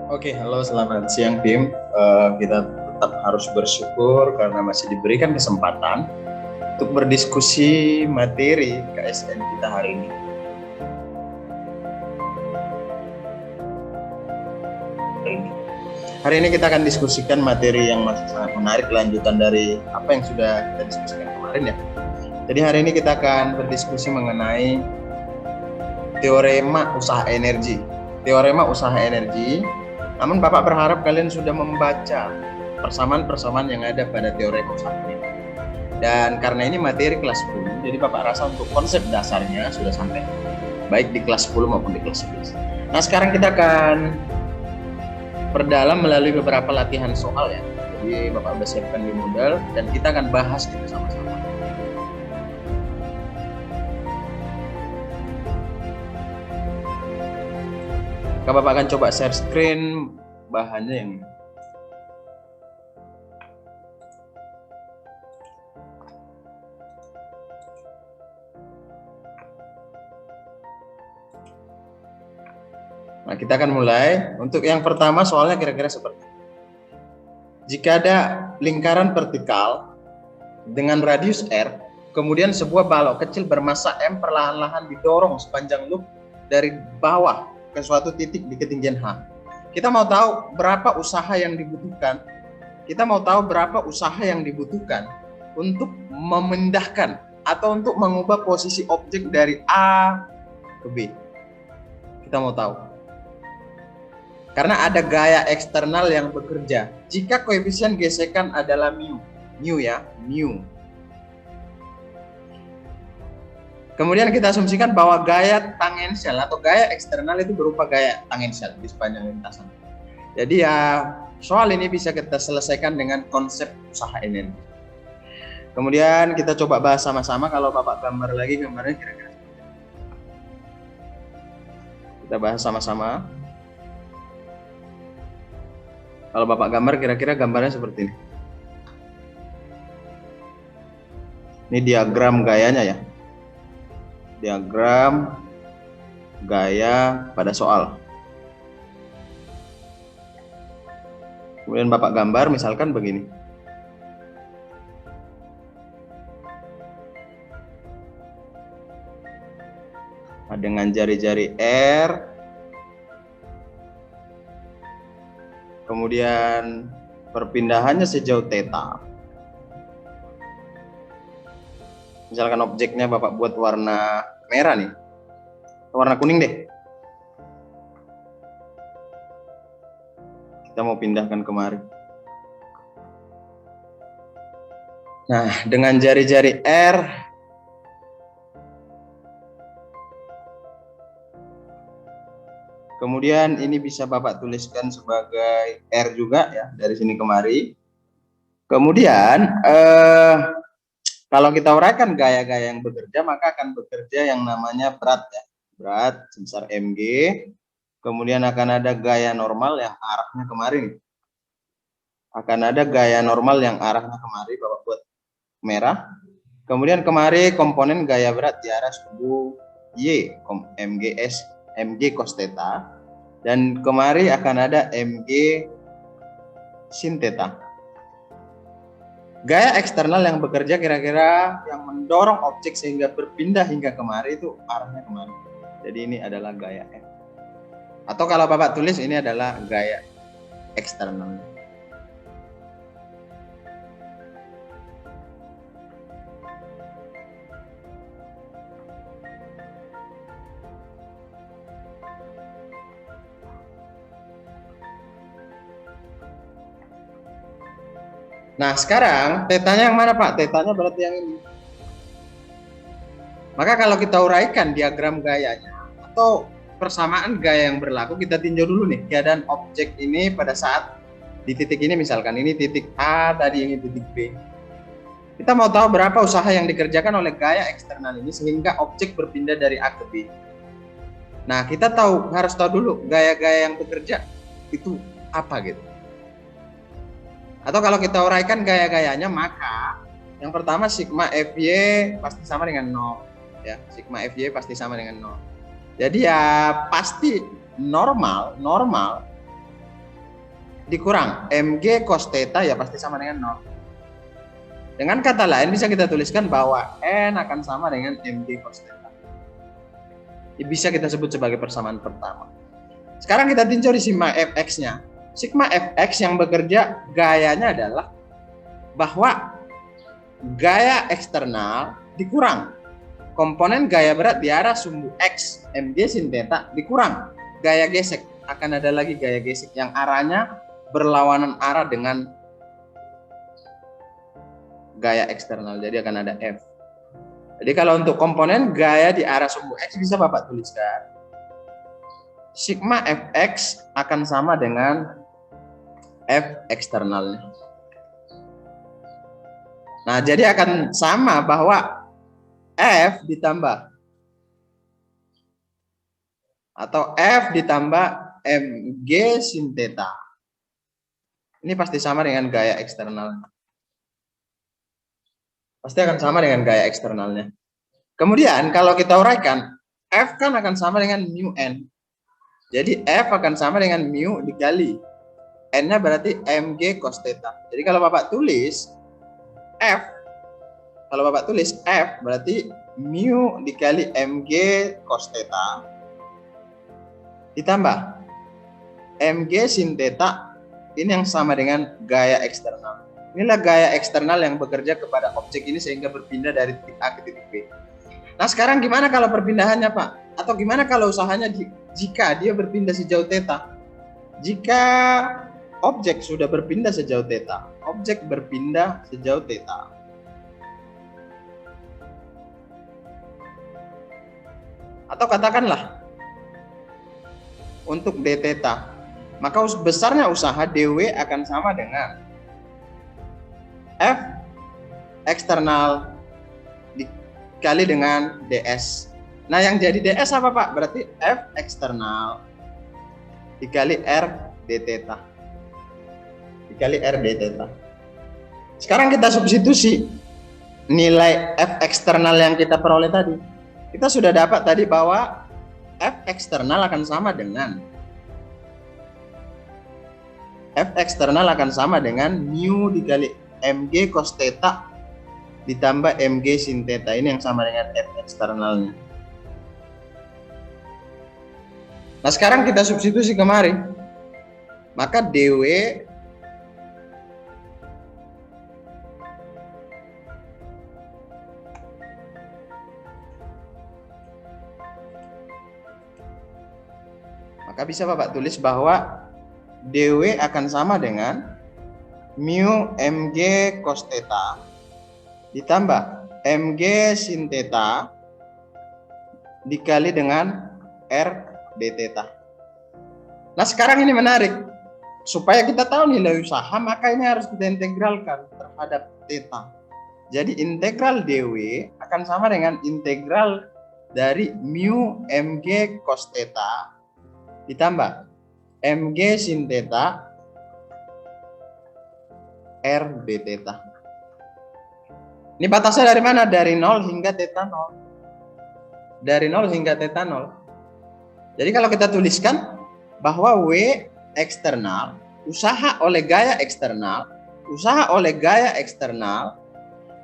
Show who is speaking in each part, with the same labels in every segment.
Speaker 1: Oke, halo selamat siang tim. Kita tetap harus bersyukur karena masih diberikan kesempatan untuk berdiskusi materi KSN kita hari ini. Hari ini kita akan diskusikan materi yang masih sangat menarik, lanjutan dari apa yang sudah kita diskusikan kemarin ya. Jadi hari ini kita akan berdiskusi mengenai teorema usaha energi. Teorema usaha energi. Namun Bapak berharap kalian sudah membaca persamaan-persamaan yang ada pada teorema usaha energi. Dan karena ini materi kelas 10, jadi Bapak rasa untuk konsep dasarnya sudah sampai, baik di kelas 10 maupun di kelas 11. Nah, sekarang kita akan perdalam melalui beberapa latihan soal ya. Jadi Bapak sudah siapkan di modal dan kita akan bahas kita sama-sama. Bapak akan coba share screen bahannya yang Nah, kita akan mulai. Untuk yang pertama soalnya kira-kira seperti ini. Jika ada lingkaran vertikal dengan radius R, kemudian sebuah balok kecil bermassa M perlahan-lahan didorong sepanjang loop dari bawah ke suatu titik di ketinggian H. Kita mau tahu berapa usaha yang dibutuhkan. Kita mau tahu berapa usaha yang dibutuhkan untuk memindahkan atau untuk mengubah posisi objek dari A ke B. Kita mau tahu. Karena ada gaya eksternal yang bekerja. Jika koefisien gesekan adalah mu ya, mu. Kemudian kita asumsikan bahwa gaya tangensial atau gaya eksternal itu berupa gaya tangensial di sepanjang lintasan. Jadi ya soal ini bisa kita selesaikan dengan konsep usaha energi. Kemudian kita coba bahas sama-sama. Kalau Bapak gambar lagi gambarnya kira-kira. Kita bahas sama-sama. Kalau Bapak gambar kira-kira gambarnya seperti ini. Ini diagram gayanya ya. Diagram gaya pada soal. Kemudian Bapak gambar misalkan begini. Dengan jari-jari R. Kemudian perpindahannya sejauh theta. Misalkan objeknya Bapak buat warna merah nih. Warna kuning deh. Kita mau pindahkan kemari. Nah, dengan jari-jari R kemudian ini bisa Bapak tuliskan sebagai R juga ya, dari sini kemari. Kemudian kalau kita uraikan gaya-gaya yang bekerja, maka akan bekerja yang namanya berat ya. Berat sebesar mg. Kemudian akan ada gaya normal yang arahnya kemari nih. Akan ada gaya normal yang arahnya kemari, Bapak buat merah. Kemudian kemari komponen gaya berat di arah suku Y, mg cos theta, dan kemari akan ada mg sin theta. Gaya eksternal yang bekerja kira-kira yang mendorong objek sehingga berpindah hingga kemari itu arahnya kemari. Jadi ini adalah gaya F. Atau kalau Bapak tulis ini adalah gaya eksternal. Nah, sekarang tetanya yang mana, Pak? Tetanya berarti yang ini. Maka kalau kita uraikan diagram gayanya atau persamaan gaya yang berlaku, kita tinjau dulu nih keadaan objek ini pada saat di titik ini, misalkan ini titik A, tadi ini titik B. Kita mau tahu berapa usaha yang dikerjakan oleh gaya eksternal ini sehingga objek berpindah dari A ke B. Nah, kita harus tahu dulu gaya-gaya yang bekerja itu apa gitu. Atau kalau kita uraikan gaya-gayanya, maka yang pertama sigma Fy pasti sama dengan 0 ya. Sigma Fy pasti sama dengan 0. Jadi ya pasti normal dikurang mg cos theta ya pasti sama dengan 0. Dengan kata lain bisa kita tuliskan bahwa n akan sama dengan mg cos theta. Bisa kita sebut sebagai persamaan pertama. Sekarang kita tinjau di sigma fx-nya. Sigma fx yang bekerja gayanya adalah bahwa gaya eksternal dikurang komponen gaya berat di arah sumbu x mg sin theta dikurang gaya gesek. Akan ada lagi gaya gesek yang arahnya berlawanan arah dengan gaya eksternal, jadi akan ada F. Jadi kalau untuk komponen gaya di arah sumbu X bisa Bapak tuliskan sigma Fx akan sama dengan F eksternalnya. Nah, jadi akan sama bahwa F ditambah atau F ditambah mg sin theta. Ini pasti sama dengan gaya eksternal. Pasti akan sama dengan gaya eksternalnya. Kemudian kalau kita uraikan, F kan akan sama dengan mu n. Jadi F akan sama dengan mu dikali n-nya berarti mg cos theta. Jadi kalau Bapak tulis F, berarti mu dikali mg cos theta ditambah mg sin theta, ini yang sama dengan gaya eksternal. Inilah gaya eksternal yang bekerja kepada objek ini sehingga berpindah dari titik A ke titik B. Nah, sekarang gimana kalau perpindahannya, Pak? Atau gimana kalau usahanya jika dia berpindah sejauh theta? Jika objek sudah berpindah sejauh theta, atau katakanlah untuk d theta, maka besarnya usaha dw akan sama dengan F eksternal dikali dengan ds. Nah, yang jadi ds apa, Pak? Berarti F eksternal dikali R d theta. Sekarang kita substitusi nilai F eksternal yang kita peroleh tadi. Kita sudah dapat tadi bahwa F eksternal akan sama dengan mu dikali mg cos theta ditambah mg sin theta. Ini yang sama dengan F eksternalnya. Nah, sekarang kita substitusi kemari. Maka dw bisa Bapak tulis bahwa dw akan sama dengan mu mg cos theta ditambah mg sin theta dikali dengan r d theta. Nah, sekarang ini menarik. Supaya kita tahu nilai usaha, maka ini harus kita integralkan terhadap theta. Jadi integral dw akan sama dengan integral dari mu mg cos theta ditambah mg sin theta r d theta. Ini batasnya dari mana? Dari 0 hingga theta 0. Dari 0 hingga theta 0. Jadi kalau kita tuliskan bahwa W eksternal, usaha oleh gaya eksternal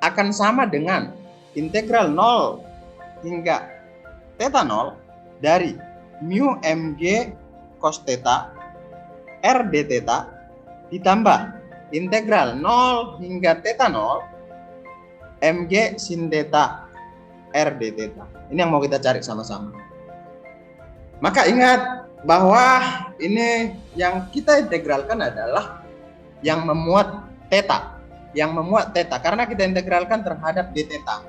Speaker 1: akan sama dengan integral 0 hingga theta 0 dari mu mg cos theta r d theta ditambah integral 0 hingga theta 0 mg sin theta r d theta. Ini yang mau kita cari sama-sama. Maka ingat bahwa ini yang kita integralkan adalah yang memuat theta, karena kita integralkan terhadap d theta.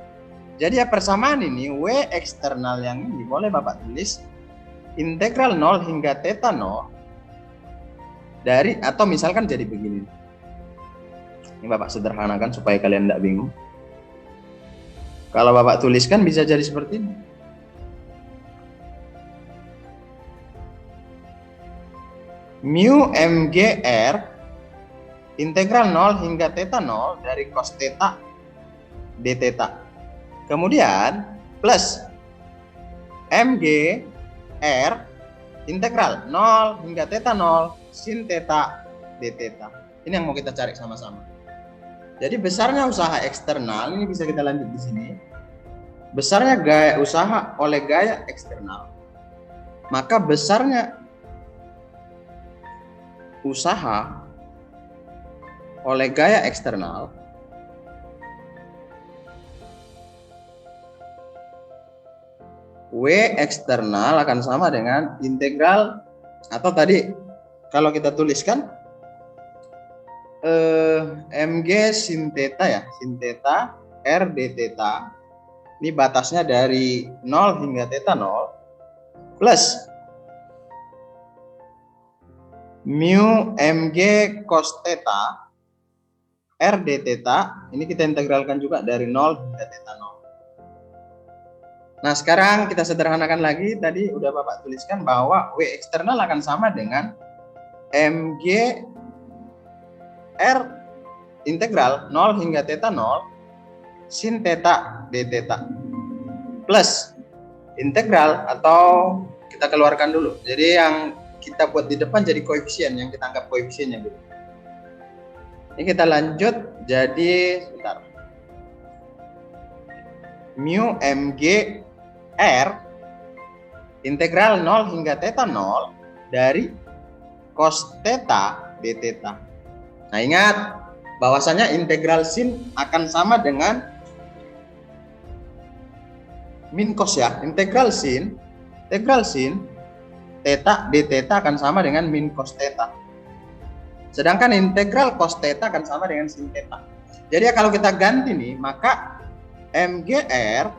Speaker 1: Jadi ya persamaan ini W eksternal yang ini boleh Bapak tulis integral 0 hingga theta 0 dari, atau misalkan jadi begini. Ini Bapak sederhanakan supaya kalian tidak bingung. Kalau Bapak tuliskan bisa jadi seperti ini. Mu mgr integral 0 hingga theta 0 dari cos theta d theta. Kemudian plus mg r integral 0 hingga theta 0 sin theta d theta. Ini yang mau kita cari sama-sama. Jadi besarnya usaha eksternal, ini bisa kita lanjut di sini. Besarnya gaya usaha oleh gaya eksternal, maka besarnya usaha oleh gaya eksternal W eksternal akan sama dengan integral, atau tadi kalau kita tuliskan mg sin theta ya, sin theta r d theta. Ini batasnya dari 0 hingga theta 0 plus mu mg cos theta r d theta. Ini kita integralkan juga dari 0 hingga theta 0. Nah, sekarang kita sederhanakan lagi. Tadi udah Bapak tuliskan bahwa W eksternal akan sama dengan mg r integral 0 hingga theta 0 sin theta d theta plus integral, atau kita keluarkan dulu. Jadi yang kita buat di depan jadi koefisien, yang kita anggap koefisiennya dulu. Ini kita lanjut jadi sebentar. Mu mg r integral 0 hingga theta 0 dari cos theta d theta. Nah, ingat bahwasanya integral sin akan sama dengan min cos ya. Integral sin theta d theta akan sama dengan min cos theta. Sedangkan integral cos theta akan sama dengan sin theta. Jadi kalau kita ganti nih, maka mgr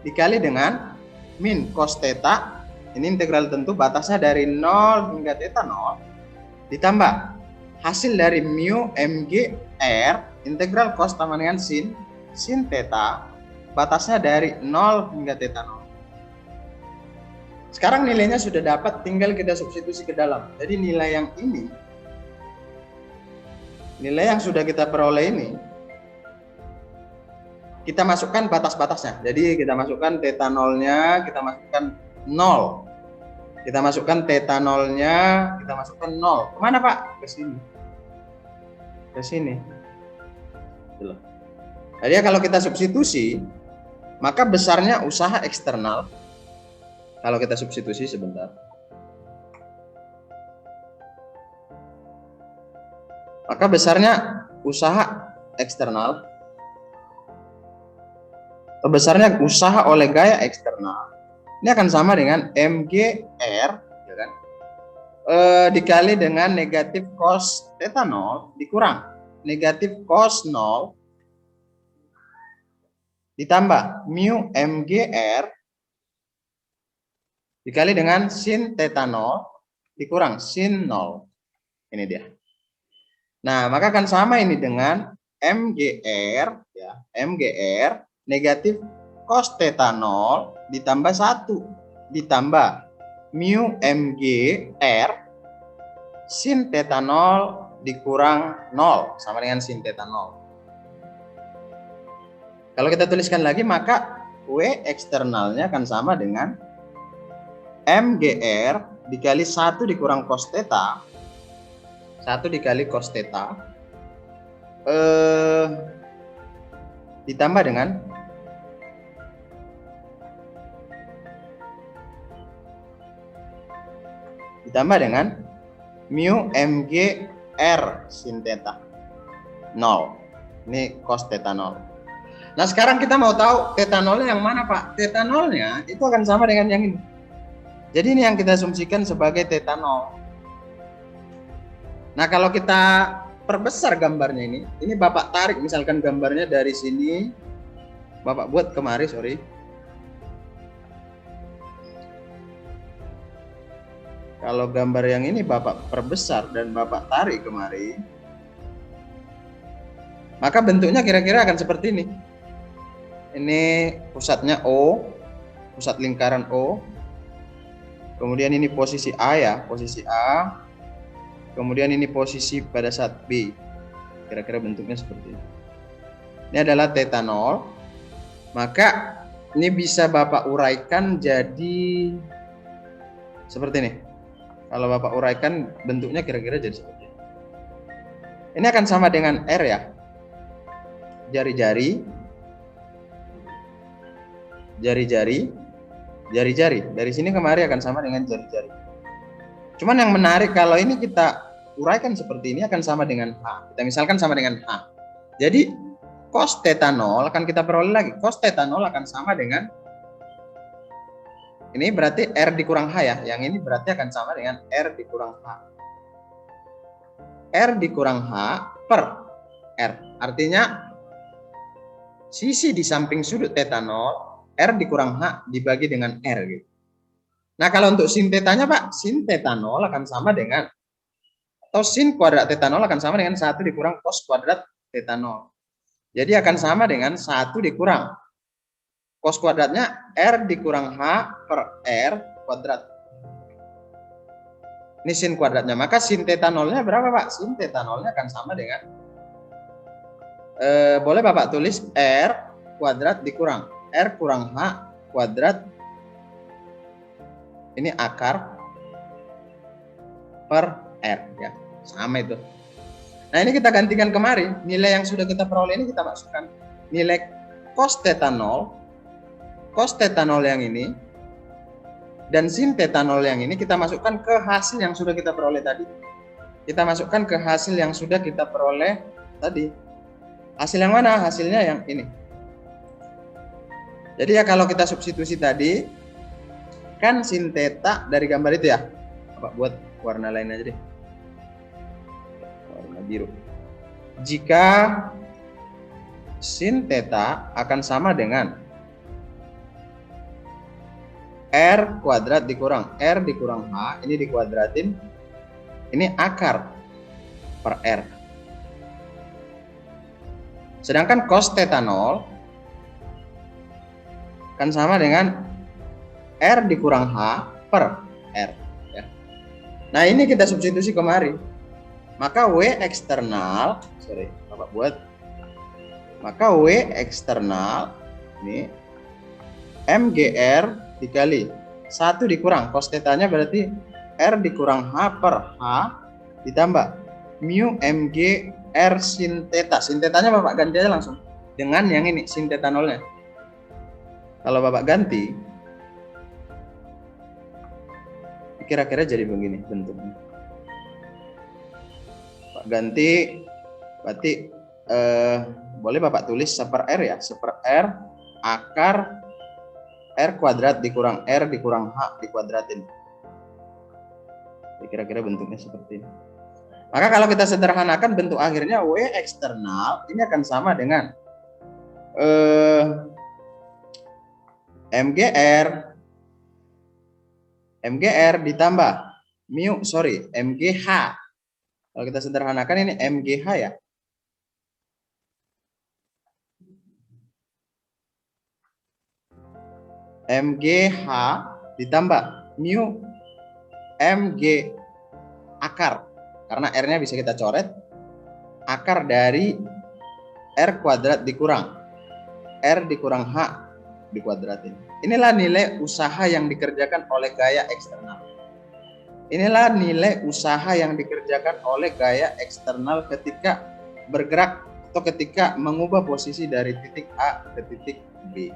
Speaker 1: dikali dengan min cos theta, ini integral tentu batasnya dari 0 hingga theta 0, ditambah hasil dari mu mgr integral cos sama dengan sin theta, batasnya dari 0 hingga theta 0. Sekarang nilainya sudah dapat, tinggal kita substitusi ke dalam. Jadi nilai yang ini, nilai yang sudah kita peroleh ini, kita masukkan batas-batasnya. Jadi kita masukkan theta 0-nya, kita masukkan 0. Kita masukkan theta 0-nya, kita masukkan 0. Kemana Pak? Ke sini. Ke sini. Jadi kalau kita substitusi, maka besarnya usaha eksternal, kalau kita substitusi sebentar, maka besarnya usaha eksternal, besarnya usaha oleh gaya eksternal, ini akan sama dengan mgr, ya kan? Dikali dengan negatif cos theta 0 dikurang negatif cos 0 ditambah mu mgr dikali dengan sin theta 0 dikurang sin 0. Ini dia. Nah, maka akan sama ini dengan mgr ya, mgr negatif cos theta 0 ditambah 1 ditambah mu mgr sin theta 0 dikurang 0 sama dengan sin theta 0. Kalau kita tuliskan lagi, maka W eksternalnya akan sama dengan mgr dikali 1 dikurang cos theta, 1 dikali cos theta, ditambah dengan mu mgr sin theta 0. Ini cos theta 0. Nah, sekarang kita mau tahu theta 0-nya yang mana, Pak? Theta 0-nya itu akan sama dengan yang ini. Jadi ini yang kita asumsikan sebagai theta 0. Nah, kalau kita perbesar gambarnya ini Bapak tarik misalkan gambarnya dari sini, Bapak buat kemari, sorry. Kalau gambar yang ini Bapak perbesar dan Bapak tarik kemari, maka bentuknya kira-kira akan seperti ini. Ini pusatnya O, pusat lingkaran O. Kemudian ini posisi A ya, posisi A. Kemudian ini posisi pada saat B. Kira-kira bentuknya seperti ini. Ini adalah theta 0. Maka ini bisa Bapak uraikan jadi seperti ini. Kalau Bapak uraikan bentuknya kira-kira jadi seperti ini. Ini akan sama dengan R ya. Jari-jari, jari-jari, jari-jari. Dari sini kemari akan sama dengan jari-jari. Cuman yang menarik kalau ini kita uraikan seperti ini akan sama dengan H. Kita misalkan sama dengan H. Jadi cos theta 0 akan kita peroleh lagi. Cos theta 0 akan sama dengan, ini berarti R dikurang H ya. Yang ini berarti akan sama dengan R dikurang H. R dikurang H per R. Artinya sisi di samping sudut theta 0, R dikurang H dibagi dengan R gitu. Nah kalau untuk sin tetanya Pak, sin theta 0 akan sama dengan, atau sin kuadrat theta 0 akan sama dengan 1 dikurang cos kuadrat theta 0. Jadi akan sama dengan 1 dikurang cos kuadratnya R dikurang H per R kuadrat. Ini sin kuadratnya. Maka sin theta 0-nya berapa Pak? Sin theta 0-nya akan sama dengan, boleh Bapak tulis R kuadrat dikurang R kurang H kuadrat. Ini akar per R ya. Sama itu. Nah ini kita gantikan kemari. Nilai yang sudah kita peroleh ini kita masukkan. Nilai cos theta 0, cos theta 0 yang ini dan sin theta 0 yang ini kita masukkan ke hasil yang sudah kita peroleh tadi. Kita masukkan ke hasil yang sudah kita peroleh tadi. Hasil yang mana? Hasilnya yang ini. Jadi ya kalau kita substitusi tadi, kan sin theta dari gambar itu ya. Bapak buat warna lain aja deh. Warna biru. Jika sin theta akan sama dengan R kuadrat dikurang R dikurang H, ini dikuadratin, ini akar per R. Sedangkan cos theta 0 kan sama dengan R dikurang H per R. Ya. Nah ini kita substitusi kemari. Maka W eksternal, Bapak buat. Maka W eksternal, ini MGR dikali 1 dikurang cos tetanya berarti R dikurang H per H ditambah mu MG R sin theta. Sin tetanya Bapak ganti aja langsung dengan yang ini sin theta 0-nya. Kalau Bapak ganti kira-kira jadi begini bentuknya. Bapak ganti berarti boleh Bapak tulis seper R ya, seper R akar R kuadrat dikurang R dikurang H dikuadratin. Kira-kira bentuknya seperti ini. Maka kalau kita sederhanakan bentuk akhirnya W eksternal ini akan sama dengan MGR ditambah MGH. Kalau kita sederhanakan ini MGH ya. MGH ditambah mu MG akar, karena R-nya bisa kita coret, akar dari R kuadrat dikurang R dikurang H dikuadratin. Inilah nilai usaha yang dikerjakan oleh gaya eksternal. Inilah nilai usaha yang dikerjakan oleh gaya eksternal ketika bergerak atau ketika mengubah posisi dari titik A ke titik B.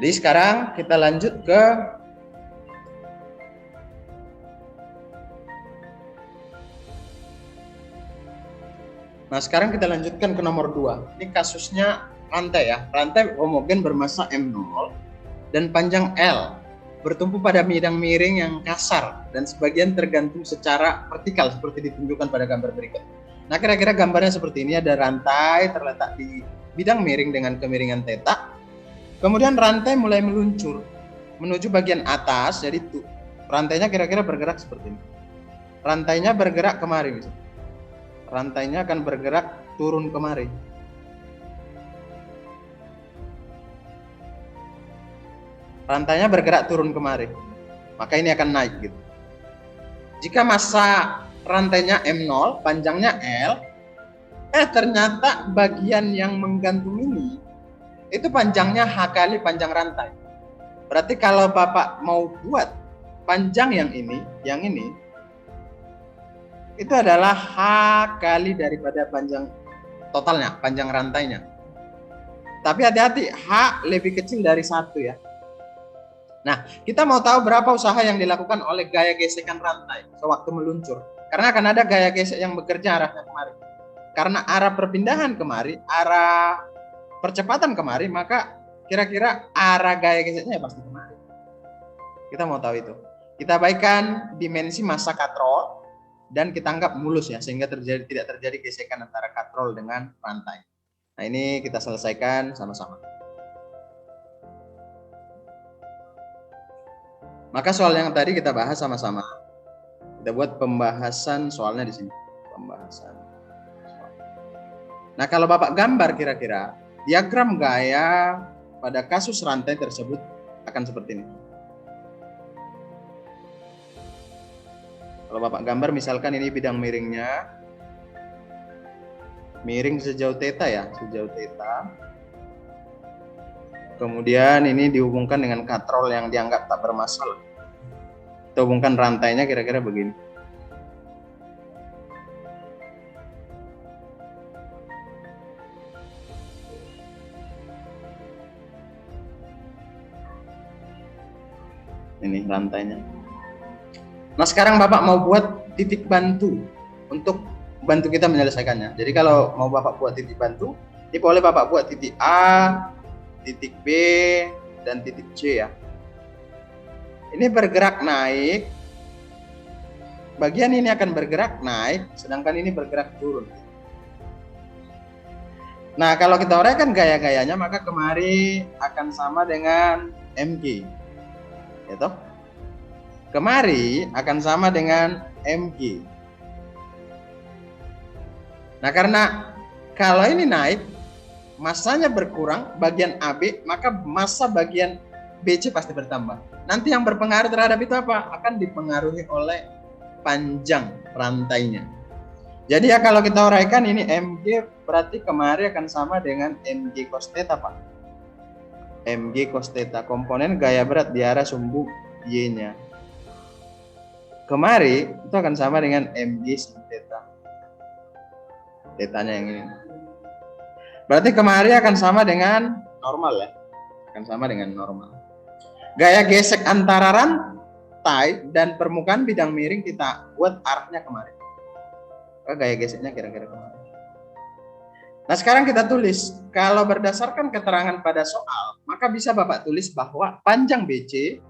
Speaker 1: Jadi sekarang kita lanjut ke sekarang kita lanjutkan ke nomor 2. Ini kasusnya rantai ya. Rantai homogen bermassa M0 dan panjang L bertumpu pada bidang miring yang kasar dan sebagian tergantung secara vertikal seperti ditunjukkan pada gambar berikut. Nah, kira-kira gambarnya seperti ini, ada rantai terletak di bidang miring dengan kemiringan theta. Kemudian rantai mulai meluncur menuju bagian atas, jadi rantainya kira-kira bergerak seperti ini. Rantainya bergerak kemari misalnya. Rantainya akan bergerak turun kemari. Rantainya bergerak turun kemari. Maka ini akan naik gitu. Jika massa rantainya M0, panjangnya L, Ternyata bagian yang menggantung ini itu panjangnya H kali panjang rantai. Berarti kalau Bapak mau buat panjang yang ini itu adalah H kali daripada panjang totalnya, panjang rantainya. Tapi hati-hati, H lebih kecil dari 1 ya. Nah, kita mau tahu berapa usaha yang dilakukan oleh gaya gesekan rantai sewaktu meluncur. Karena akan ada gaya gesek yang bekerja arahnya kemari. Karena arah perpindahan kemari, arah percepatan kemari, maka kira-kira arah gaya geseknya pasti kemari. Kita mau tahu itu. Kita baikkan dimensi massa katrol dan kita anggap mulus ya, sehingga tidak terjadi gesekan antara katrol dengan rantai. Nah, ini kita selesaikan sama-sama. Maka soal yang tadi kita bahas sama-sama. Kita buat pembahasan soalnya di sini. Pembahasan. Nah, kalau Bapak gambar kira-kira diagram gaya pada kasus rantai tersebut akan seperti ini. Kalau Bapak gambar misalkan ini bidang miringnya. Miring sejauh theta ya, sejauh theta. Kemudian ini dihubungkan dengan katrol yang dianggap tak bermasalah. Kita hubungkan rantainya kira-kira begini. Ini rantainya. Nah, sekarang Bapak mau buat titik bantu untuk bantu kita menyelesaikannya. Jadi kalau mau Bapak buat titik bantu, ini boleh Bapak buat titik A, titik B, dan titik C ya. Ini bergerak naik. Bagian ini akan bergerak naik, sedangkan ini bergerak turun. Nah, kalau kita uraikan gaya-gayanya, maka kemari akan sama dengan MG. Gitu. Kemari akan sama dengan MG. Nah, karena kalau ini naik, massanya berkurang bagian AB, maka massa bagian BC pasti bertambah. Nanti yang berpengaruh terhadap itu apa? Akan dipengaruhi oleh panjang rantainya. Jadi ya kalau kita uraikan ini MG berarti kemari akan sama dengan MG cos theta Pak. MG cos theta, komponen gaya berat di arah sumbu Y-nya. Kemari itu akan sama dengan MG sin theta. Thetanya yang ini. Berarti kemari akan sama dengan normal ya. Akan sama dengan normal. Gaya gesek antara rantai dan permukaan bidang miring kita buat arahnya kemari. Gaya geseknya kira-kira kemari. Nah, sekarang kita tulis. Kalau berdasarkan keterangan pada soal, maka bisa Bapak tulis bahwa panjang BC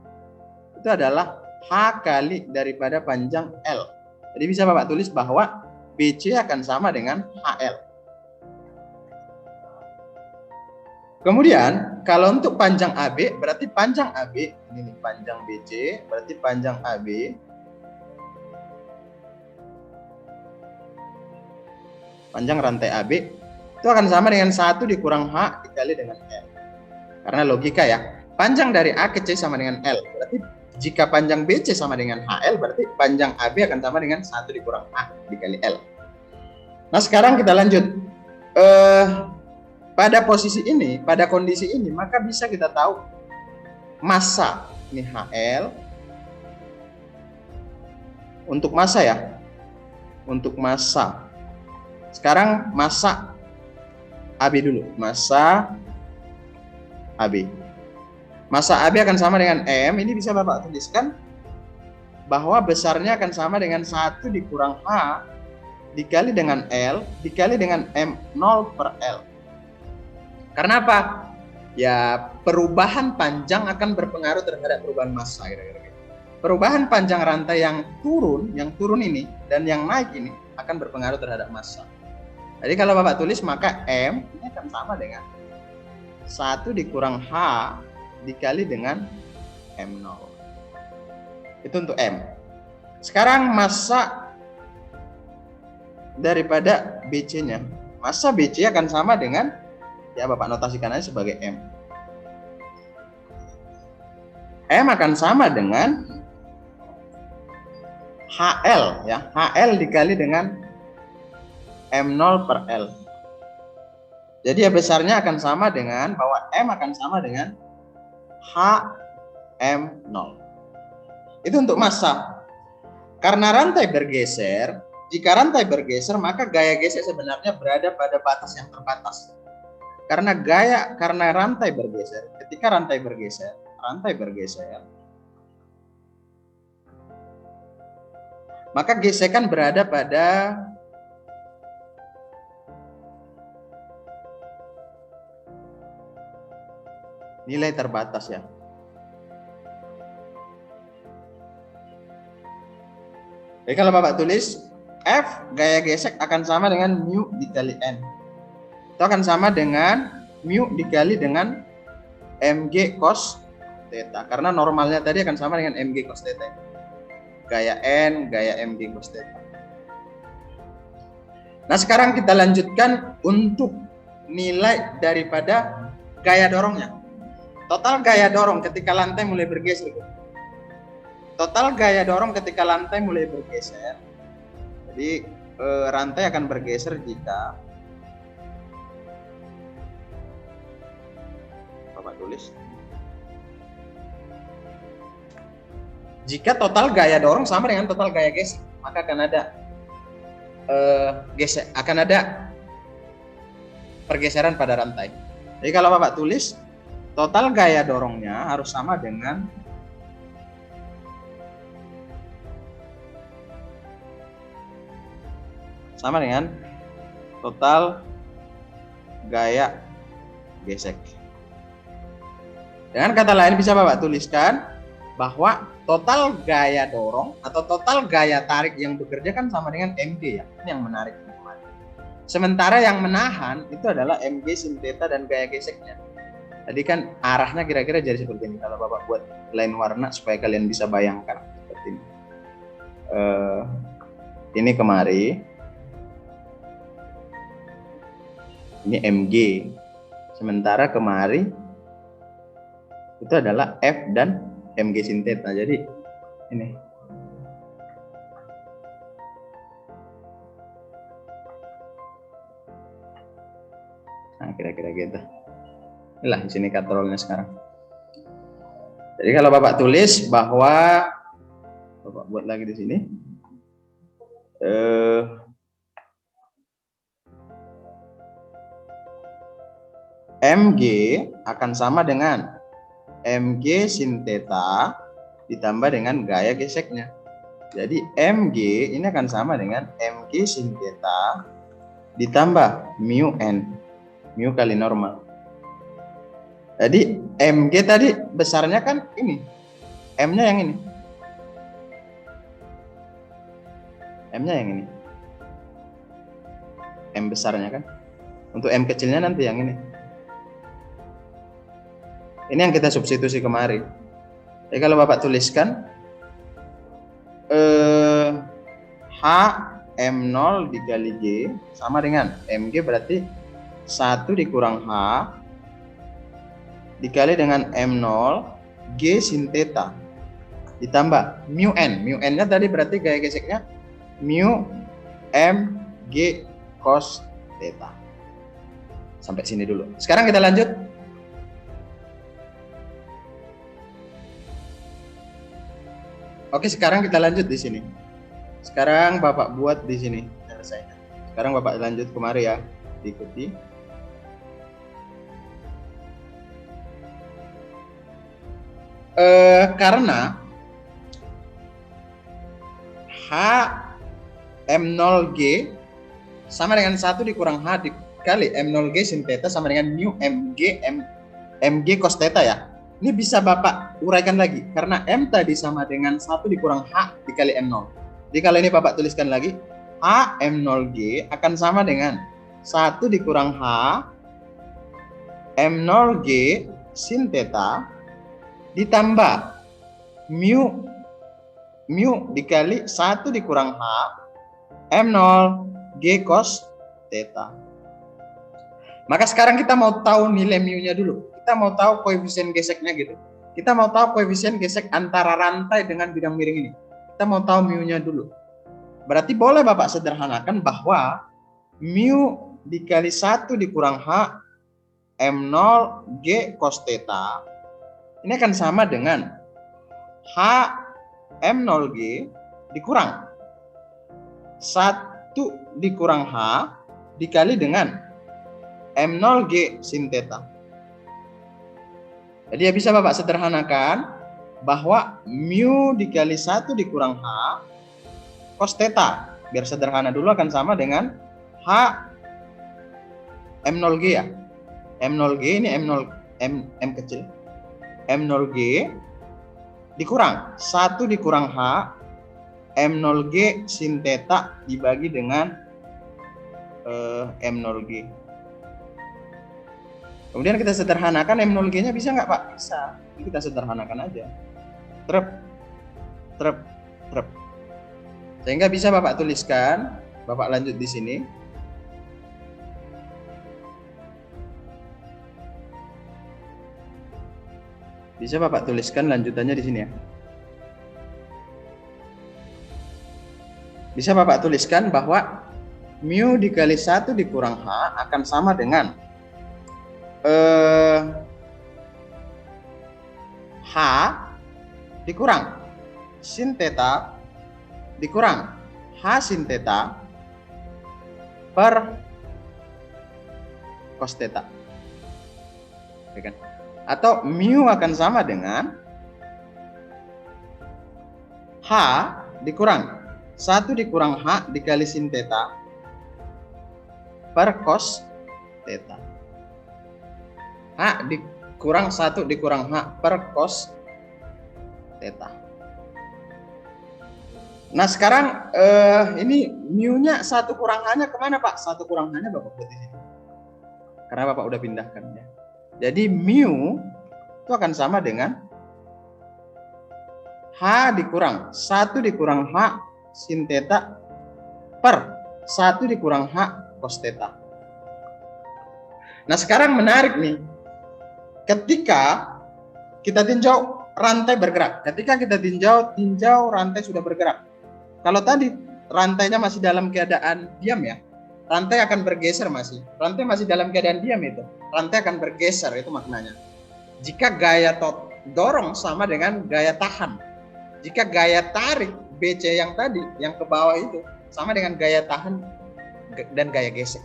Speaker 1: itu adalah H kali daripada panjang L. Jadi bisa Bapak tulis bahwa BC akan sama dengan HL. Kemudian kalau untuk panjang AB berarti panjang AB ini nih, panjang BC berarti panjang AB panjang rantai AB itu akan sama dengan 1 dikurang H dikali dengan L. Karena logika ya, panjang dari A ke C sama dengan L. Berarti jika panjang BC sama dengan HL berarti panjang AB akan sama dengan 1 dikurang A dikali L. Nah, sekarang kita lanjut. Pada posisi ini, pada kondisi ini, maka bisa kita tahu massa ini HL. Untuk massa ya, untuk massa. Sekarang massa AB dulu, massa AB. Massa AB akan sama dengan M. Ini bisa Bapak tuliskan bahwa besarnya akan sama dengan 1 dikurang H dikali dengan L dikali dengan M0 per L. Karena apa? Ya, perubahan panjang akan berpengaruh terhadap perubahan massa kira-kira. Perubahan panjang rantai yang turun ini dan yang naik ini akan berpengaruh terhadap massa. Jadi kalau Bapak tulis maka M ini akan sama dengan 1 dikurang H dikali dengan M0. Itu untuk M. Sekarang massa daripada BC-nya. Massa BC akan sama dengan, ya Bapak notasikan aja sebagai M. M akan sama dengan HL ya, HL dikali dengan M0 per L. Jadi ya besarnya akan sama dengan bahwa M akan sama dengan HM0. Itu untuk massa. Karena rantai bergeser, jika rantai bergeser maka gaya gesek sebenarnya berada pada batas yang terbatas. Karena rantai bergeser, ketika rantai bergeser, maka gesekan berada pada nilai terbatas ya. Jadi kalau Bapak tulis F gaya gesek akan sama dengan mu dikali N. Itu akan sama dengan mu dikali dengan mg cos theta. Karena normalnya tadi akan sama dengan mg cos theta. Gaya N, gaya mg cos theta. Nah sekarang kita lanjutkan untuk nilai daripada gaya dorongnya. Total gaya dorong ketika lantai mulai bergeser. Total gaya dorong ketika lantai mulai bergeser. Jadi rantai akan bergeser jika Bapak tulis. Jika total gaya dorong sama dengan total gaya gesek, maka akan ada pergeseran pada rantai. Jadi kalau Bapak tulis total gaya dorongnya harus sama dengan total gaya gesek. Dengan kata lain bisa Bapak tuliskan bahwa total gaya dorong atau total gaya tarik yang bekerja kan sama dengan mg ya. Ini yang menarik. Sementara yang menahan itu adalah mg sin theta dan gaya geseknya. Tadi kan arahnya kira-kira jadi seperti ini. Kalau Bapak buat line warna supaya kalian bisa bayangkan seperti ini. Ini kemari. Ini mg. Sementara kemari itu adalah F dan mg sin theta. Jadi ini. Nah, kira-kira gitu. Inilah di sini katrolnya sekarang. Jadi kalau Bapak tulis bahwa Bapak buat lagi di sini. Mg akan sama dengan mg sin theta ditambah dengan gaya geseknya. Jadi mg ini akan sama dengan mg sin theta ditambah mu n, mu kali normal. Jadi mg tadi besarnya kan ini, m-nya yang ini, m-nya yang ini, m besarnya kan. Untuk m kecilnya nanti yang ini. Ini yang kita substitusi kemarin. Jadi kalau Bapak tuliskan HM0 dikali G sama dengan MG berarti 1 dikurang H dikali dengan M0 G sin theta ditambah mu N. Mu N-nya tadi berarti gaya geseknya mu M G cos theta. Sampai sini dulu. Sekarang kita lanjut. Oke, sekarang kita lanjut di sini. Sekarang Bapak buat di sini. Sekarang Bapak lanjut kemari ya, diikuti. Karena H M0G sama dengan 1 dikurang H dikali M0G sin theta sama dengan mu MG cos theta ya. Ini bisa Bapak uraikan lagi, karena M tadi sama dengan 1 dikurang H dikali M0. Jadi kalau ini Bapak tuliskan lagi, H M0G akan sama dengan 1 dikurang H M0G sin theta ditambah mu dikali 1 dikurang H M0 G cos theta. Maka sekarang kita mau tahu nilai mu-nya dulu. Kita mau tahu koefisien geseknya gitu. Kita mau tahu koefisien gesek antara rantai dengan bidang miring ini. Kita mau tahu mu-nya dulu. Berarti boleh Bapak sederhanakan bahwa mu dikali 1 dikurang H M0 G cos theta ini akan sama dengan H M0G dikurang 1 dikurang H dikali dengan M0G sin theta. Jadi ya bisa Bapak sederhanakan bahwa mu dikali 1 dikurang H cos theta. Biar sederhana dulu akan sama dengan H M0G ya. M0G ini M kecil. M0G dikurang 1 dikurang H M0G sin theta dibagi dengan M0G. Kemudian kita sederhanakan M0G-nya bisa nggak Pak? Bisa. Jadi kita sederhanakan aja. Trep. Sehingga bisa Bapak tuliskan, Bapak lanjut di sini. Bisa Bapak tuliskan lanjutannya di sini ya. Bisa Bapak tuliskan bahwa mu dikali 1 dikurang H akan sama dengan H dikurang sin theta dikurang H sin theta per cos theta. Ya kan? Atau mu akan sama dengan H dikurang 1 dikurang H dikali sin theta per cos theta. H dikurang 1 dikurang H per cos theta. Nah sekarang ini mu-nya 1 kurang H-nya kemana Pak? 1 kurang H-nya Bapak buat di sini. Karena Bapak udah pindahkan ya. Jadi mu itu akan sama dengan H dikurang 1 dikurang H sin theta per 1 dikurang H cos theta. Nah sekarang menarik nih. Ketika kita tinjau rantai bergerak. Ketika kita tinjau rantai sudah bergerak. Kalau tadi rantainya masih dalam keadaan diam ya. Rantai akan bergeser masih. Rantai masih dalam keadaan diam itu. Rantai akan bergeser itu maknanya. Jika gaya dorong sama dengan gaya tahan. Jika gaya tarik BC yang tadi, yang ke bawah itu sama dengan gaya tahan dan gaya gesek.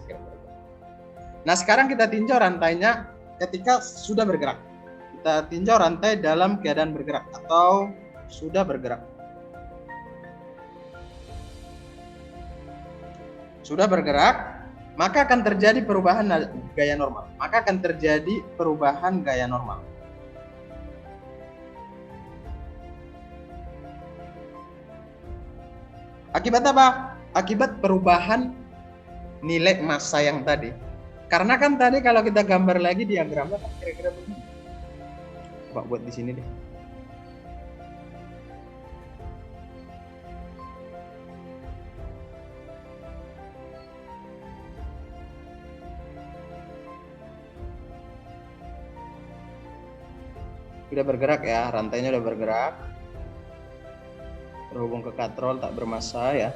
Speaker 1: Nah sekarang kita tinjau rantainya ketika sudah bergerak. Kita tinjau rantai dalam keadaan bergerak atau sudah bergerak. Sudah bergerak, maka akan terjadi perubahan gaya normal. Maka akan terjadi perubahan gaya normal. Akibat apa? Akibat perubahan nilai massa yang tadi. Karena kan tadi kalau kita gambar lagi diagramnya kan kira-kira begini. Coba buat di sini deh. Sudah bergerak ya, rantainya udah bergerak. Terhubung ke katrol tak bermassa ya.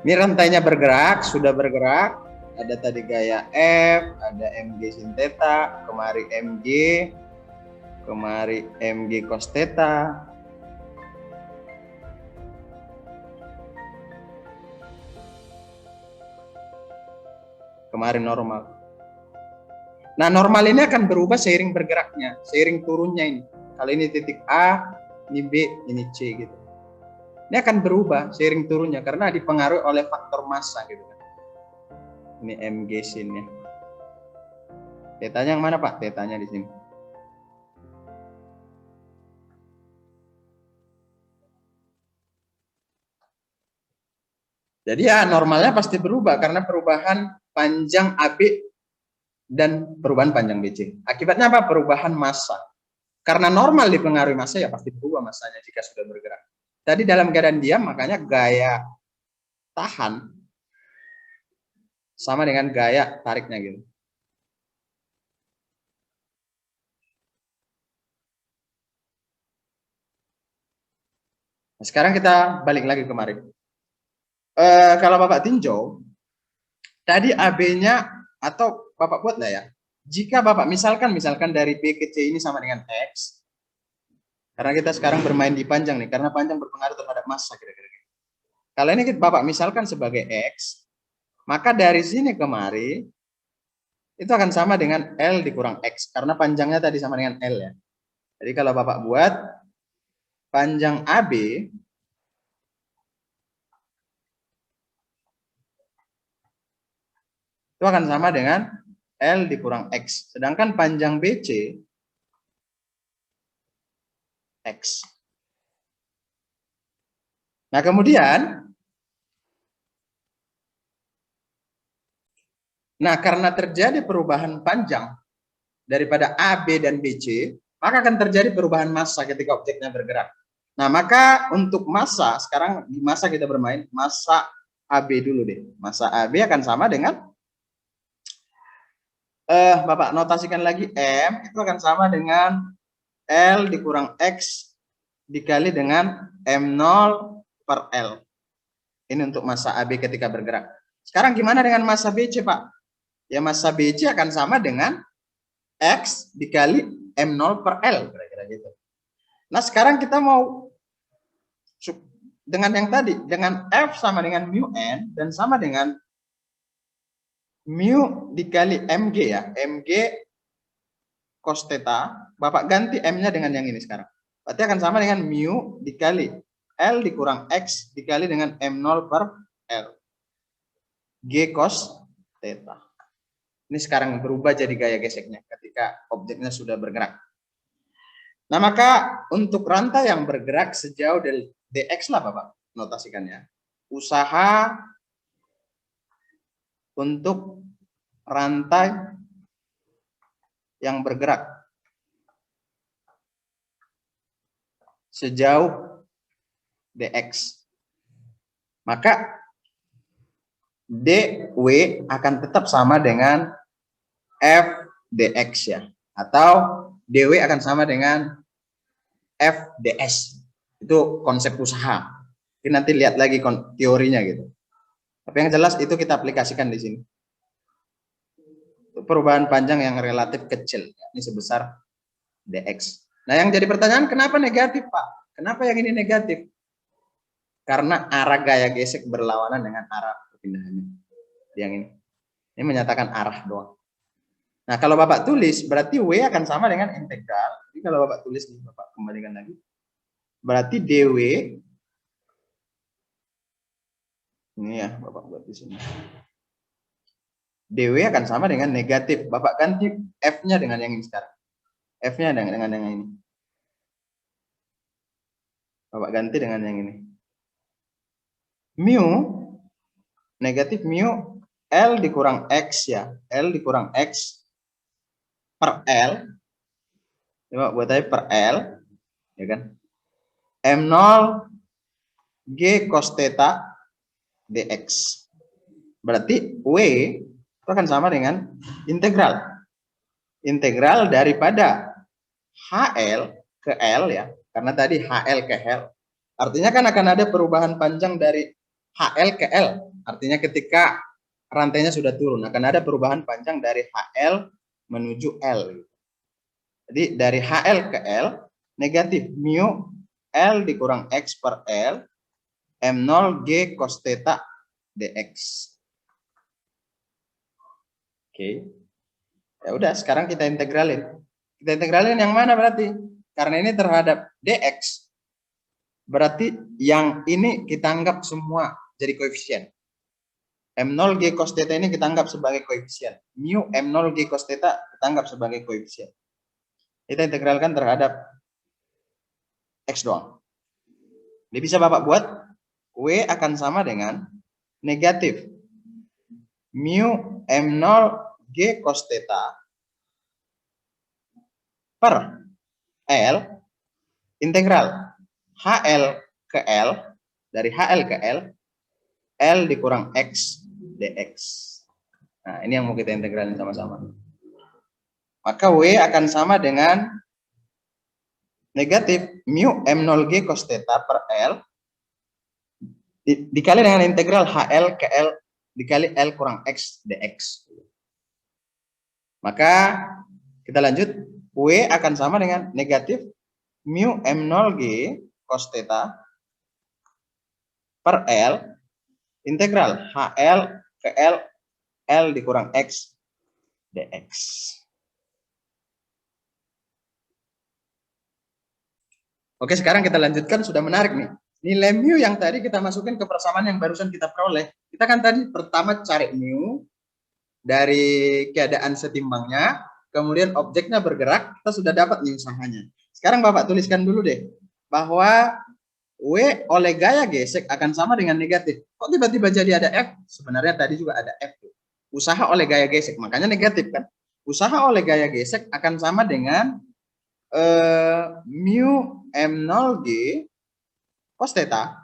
Speaker 1: Ini rantainya bergerak, sudah bergerak. Ada tadi gaya F, ada MG sin theta, kemari MG cos theta. Kemarin normal. Nah, normal ini akan berubah seiring bergeraknya, seiring turunnya ini. Kalau ini titik A, ini B, ini C gitu. Ini akan berubah seiring turunnya karena dipengaruhi oleh faktor massa gitu kan. Ini MG sinnya. Tetanya yang mana Pak? Tetanya di sini. Jadi ya normalnya pasti berubah karena perubahan panjang AB dan perubahan panjang BC. Akibatnya apa? Perubahan massa. Karena normal dipengaruhi massa ya pasti berubah massanya jika sudah bergerak. Tadi dalam keadaan diam makanya gaya tahan sama dengan gaya tariknya gitu. Nah, sekarang kita balik lagi kemarin. Kalau Bapak tinjau, tadi AB-nya atau Bapak buat lah ya. Jika Bapak misalkan dari B ke C ini sama dengan X, karena kita sekarang bermain di panjang nih, karena panjang berpengaruh terhadap massa kira-kira. Kalau ini Bapak misalkan sebagai X, maka dari sini kemari itu akan sama dengan L dikurang X, karena panjangnya tadi sama dengan L ya. Jadi kalau Bapak buat panjang AB itu akan sama dengan L dikurang X. Sedangkan panjang BC X. Nah kemudian, karena terjadi perubahan panjang daripada AB dan BC, maka akan terjadi perubahan massa ketika objeknya bergerak. Nah maka untuk massa, sekarang di massa kita bermain, massa AB dulu deh. Massa AB akan sama dengan Bapak notasikan lagi, M itu akan sama dengan L dikurang X dikali dengan M0 per L. Ini untuk massa AB ketika bergerak. Sekarang gimana dengan massa BC, Pak? Ya massa BC akan sama dengan X dikali M0 per L, kira-kira gitu. Nah sekarang kita mau dengan yang tadi, dengan F sama dengan mu N dan sama dengan mu dikali mg ya, mg cos theta, Bapak ganti m-nya dengan yang ini sekarang. Berarti akan sama dengan mu dikali L dikurang X dikali dengan M0 per L. G cos theta. Ini sekarang berubah jadi gaya geseknya ketika objeknya sudah bergerak. Nah maka untuk rantai yang bergerak sejauh dari dx lah Bapak notasikannya. Usaha untuk rantai yang bergerak sejauh dx. Maka dw akan tetap sama dengan f dx ya. Atau dw akan sama dengan f ds. Itu konsep usaha. Jadi nanti lihat lagi teorinya gitu. Tapi yang jelas itu kita aplikasikan di sini. Perubahan panjang yang relatif kecil, ini sebesar dx. Nah yang jadi pertanyaan, kenapa negatif Pak? Kenapa yang ini negatif? Karena arah gaya gesek berlawanan dengan arah perpindahannya. Yang ini menyatakan arah doang. Nah kalau Bapak tulis, berarti W akan sama dengan integral. Jadi kalau Bapak tulis, Bapak kembalikan lagi. Berarti dw, ini ya Bapak buat di sini. dw akan sama dengan negatif. Bapak ganti f-nya dengan yang ini sekarang. F-nya dengan yang ini. Bapak ganti dengan yang ini. Mu, negatif mu, L dikurang X ya. L dikurang X per L. Coba buat aja per L. Ya kan. M0 G cos theta dx. Berarti W itu akan sama dengan integral. Integral daripada HL ke L ya. Karena tadi HL ke L. Artinya kan akan ada perubahan panjang dari HL ke L. Artinya ketika rantainya sudah turun, akan ada perubahan panjang dari HL menuju L. Jadi dari HL ke L, negatif mu L dikurang X per L, M0 G cos theta dx. Oke. Ya udah, sekarang kita integralin. Kita integralin yang mana berarti? Karena ini terhadap dx. Berarti yang ini kita anggap semua jadi koefisien. M0 G cos theta ini kita anggap sebagai koefisien. Mu M0 G cos theta kita anggap sebagai koefisien. Kita integralkan terhadap X doang. Ini bisa Bapak buat. W akan sama dengan negatif mu M0 G cos theta per L integral HL ke L, dari HL ke L, L dikurang X dx. Nah ini yang mau kita integralin sama-sama. Maka W akan sama dengan negatif mu M0 G cos theta per L dikali dengan integral HL ke L dikali L kurang X dx. Maka kita lanjut, W akan sama dengan negatif mu M0G cos theta per L integral HL ke L dikurang X dx. Oke, sekarang kita lanjutkan, sudah menarik nih. Nilai mu yang tadi kita masukin ke persamaan yang barusan kita peroleh. Kita kan tadi pertama cari mu dari keadaan setimbangnya, kemudian objeknya bergerak, kita sudah dapat nih usahanya. Sekarang Bapak tuliskan dulu deh, bahwa W oleh gaya gesek akan sama dengan negatif. Kok tiba-tiba jadi ada F? Sebenarnya tadi juga ada F. Usaha oleh gaya gesek, makanya negatif kan. Usaha oleh gaya gesek akan sama dengan mu M0G cos theta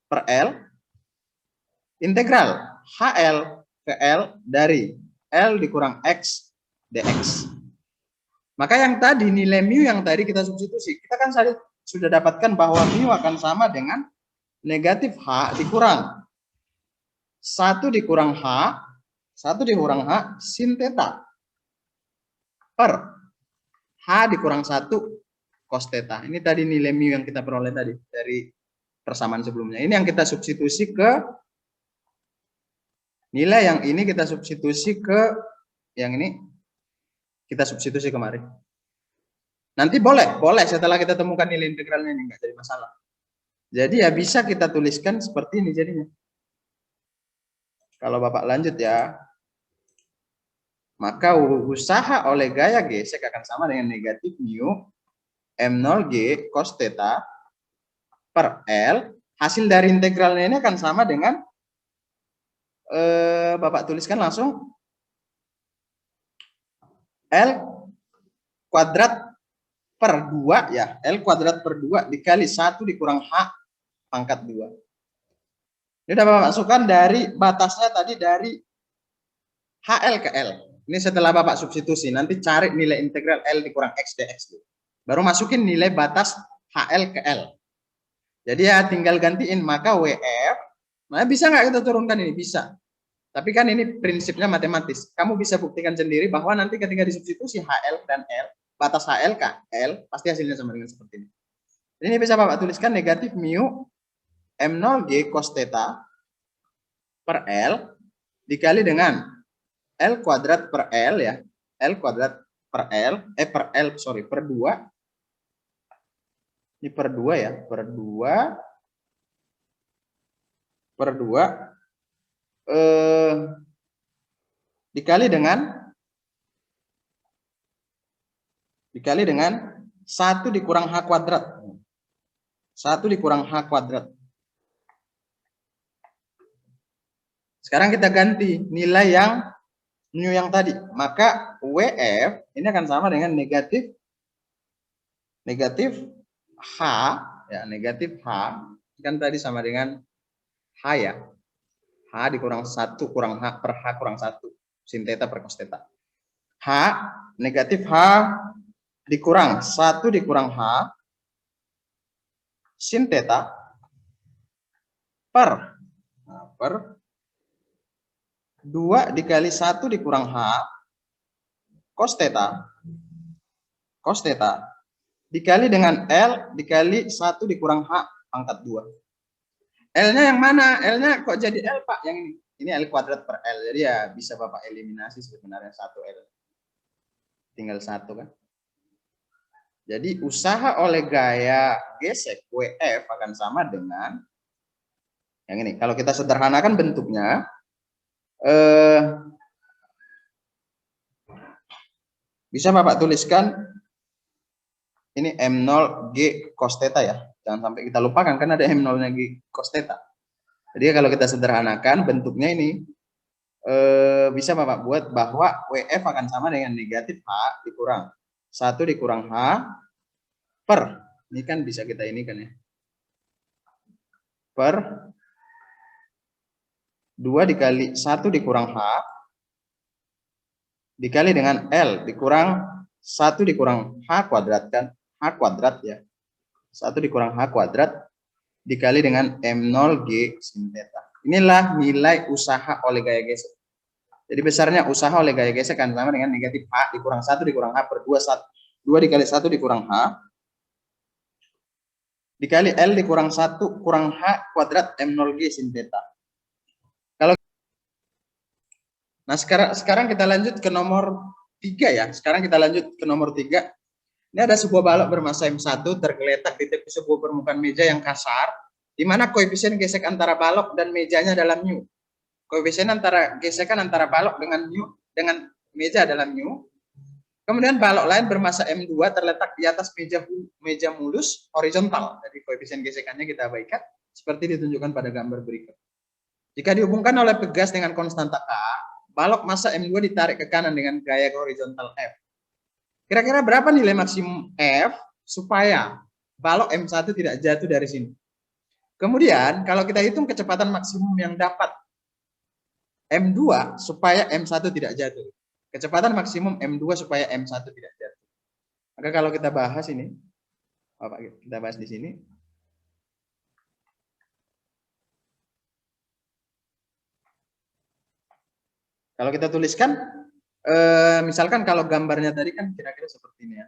Speaker 1: per L integral HL ke L dari L dikurang X dx. Maka yang tadi nilai mu yang tadi kita substitusi, kita kan sudah dapatkan bahwa mu akan sama dengan negatif H dikurang 1 dikurang H sin theta per H dikurang 1 cos theta. Ini tadi nilai mu yang kita peroleh tadi dari persamaan sebelumnya. Ini yang kita substitusi ke nilai yang ini, kita substitusi ke yang ini, kita substitusi kemarin. Nanti boleh setelah kita temukan nilai integralnya ini, enggak jadi masalah. Jadi ya bisa kita tuliskan seperti ini jadinya. Kalau Bapak lanjut ya. Maka usaha oleh gaya gesek akan sama dengan negatif mu M0G cos theta per L. Hasil dari integralnya ini akan sama dengan Bapak tuliskan langsung L kuadrat per 2 ya. L kuadrat per 2 dikali 1 dikurang H pangkat 2. Ini udah Bapak masukkan dari batasnya tadi dari HL ke L. Ini setelah Bapak substitusi, nanti cari nilai integral L dikurang X dx. Baru masukin nilai batas HL ke L. Jadi ya tinggal gantiin, maka WF, nah bisa nggak kita turunkan ini? Bisa. Tapi kan ini prinsipnya matematis. Kamu bisa buktikan sendiri bahwa nanti ketika disubstitusi HL dan L, batas HL ke L, pasti hasilnya sama dengan seperti ini. Ini bisa Bapak tuliskan negatif mu M0G cos theta per L dikali dengan L kuadrat per L ya. L kuadrat per L, per 2. Ini per 2 ya, per 2 dikali dengan 1 dikurang H kuadrat. 1 dikurang H kuadrat. Sekarang kita ganti nilai yang mu yang tadi, maka WF ini akan sama dengan negatif H ya, negatif H kan tadi sama dengan H ya, H dikurang 1 kurang H per H kurang 1 sin theta per cos theta. H negatif H dikurang 1 dikurang H sin theta per 2 dikali 1 dikurang H cos theta dikali dengan L dikali 1 dikurang H pangkat 2. L-nya yang mana? L-nya kok jadi L Pak? Yang ini. Ini L kuadrat per L. Jadi ya bisa Bapak eliminasi sebenarnya 1 L. Tinggal 1 kan. Jadi usaha oleh gaya gesek WF akan sama dengan yang ini. Kalau kita sederhanakan bentuknya, bisa Bapak tuliskan ini M0G cos theta ya. Jangan sampai kita lupakan kan ada M0-nya G cos theta. Jadi kalau kita sederhanakan bentuknya ini bisa Bapak buat bahwa WF akan sama dengan negatif H dikurang 1 dikurang H per, ini kan bisa kita ini kan ya, per 2 dikali 1 dikurang H dikali dengan L dikurang 1 dikurang H kuadrat kan, H kuadrat ya, 1 dikurang H kuadrat dikali dengan M0 G sin theta. Inilah nilai usaha oleh gaya gesek. Jadi besarnya usaha oleh gaya gesek akan sama dengan negatif H dikurang 1 dikurang H per 2, 2 dikali 1 dikurang H, dikali L dikurang 1 kurang H kuadrat M0 G sin theta. Nah, sekarang kita lanjut ke nomor 3 ya. Sekarang kita lanjut ke nomor 3. Ini ada sebuah balok bermasa M1 tergeletak di tepi sebuah permukaan meja yang kasar, di mana koefisien gesek antara balok dan mejanya dalam mu. Koefisien antara gesekan antara balok dengan meja dalam mu. Kemudian balok lain bermasa M2 terletak di atas meja mulus horizontal. Jadi koefisien gesekannya kita abaikan seperti ditunjukkan pada gambar berikut. Jika dihubungkan oleh pegas dengan konstanta K, balok massa M2 ditarik ke kanan dengan gaya horizontal F. Kira-kira berapa nilai maksimum F supaya balok M1 tidak jatuh dari sini? Kemudian kalau kita hitung kecepatan maksimum yang dapat M2 supaya M1 tidak jatuh. Kecepatan maksimum M2 supaya M1 tidak jatuh. Maka kalau kita bahas ini, kita bahas di sini. Kalau kita tuliskan, misalkan kalau gambarnya tadi kan kira-kira seperti ini ya.